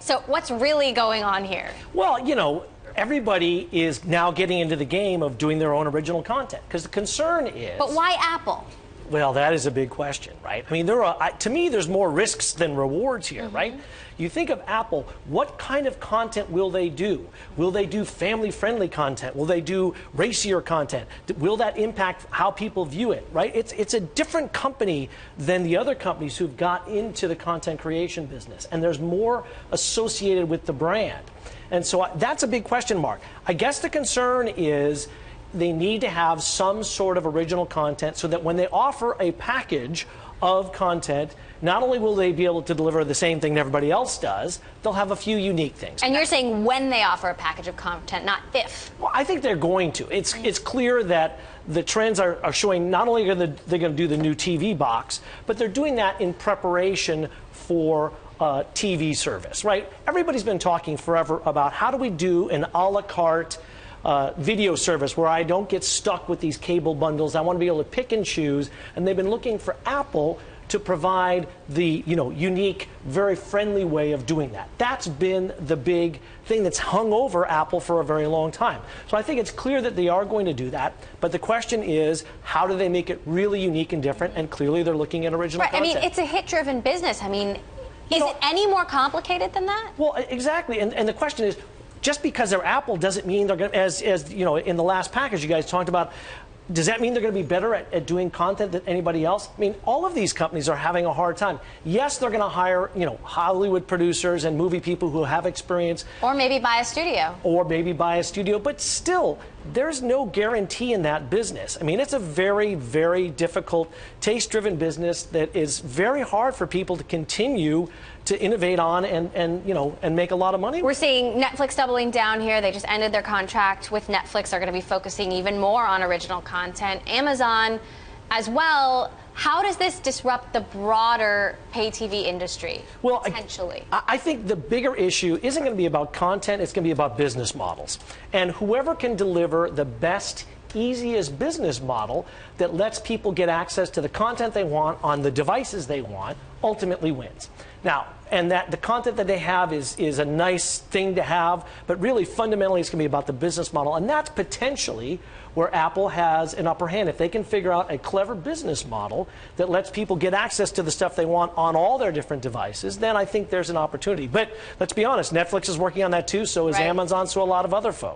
So what's really going on here? Well, you know, everybody is now getting into the game of doing their own original content, because the concern is... But why Apple? Well, that is a big question, right? I mean, to me, there's more risks than rewards here, right? You think of Apple, what kind of content will they do? Will they do family-friendly content? Will they do racier content? Will that impact how people view it, right? It's a different company than the other companies who've got into the content creation business, and there's more associated with the brand. And so that's a big question mark. I guess the concern is they need to have some sort of original content so that when they offer a package of content, not only will they be able to deliver the same thing that everybody else does, they'll have a few unique things. And you're saying when they offer a package of content, not if. Well, I think they're going to. It's clear that the trends are showing not only are they're going to do the new TV box, but they're doing that in preparation for TV service, right? Everybody's been talking forever about how do we do an a la carte video service where I don't get stuck with these cable bundles. I want to be able to pick and choose, and they've been looking for Apple to provide the unique, very friendly way of doing that. That's been the big thing that's hung over Apple for a very long time. So I think it's clear that they are going to do that, but the question is, how do they make it really unique and different? And clearly they're looking at original content. I mean, it's a hit-driven business. I mean, is it any more complicated than that? Well, exactly, and the question is, just because they're Apple doesn't mean they're going to, as you know, in the last package you guys talked about, does that mean they're going to be better at doing content than anybody else? I mean, all of these companies are having a hard time. Yes, they're going to hire, Hollywood producers and movie people who have experience. Or maybe buy a studio. Or maybe buy a studio. But still, there's no guarantee in that business. I mean, it's a very, very difficult, taste-driven business that is very hard for people to continue to innovate on and make a lot of money. We're seeing Netflix doubling down here. They just ended their contract with Netflix. They're going to be focusing even more on original content. Amazon as well. How does this disrupt the broader pay TV industry, potentially? I think the bigger issue isn't going to be about content. It's going to be about business models. And whoever can deliver the best, easiest business model that lets people get access to the content they want on the devices they want ultimately wins. Now, and that the content that they have is a nice thing to have, but really fundamentally it's going to be about the business model, and that's potentially where Apple has an upper hand. If they can figure out a clever business model that lets people get access to the stuff they want on all their different devices, then I think there's an opportunity. But let's be honest, Netflix is working on that too, so is Amazon, so a lot of other folks.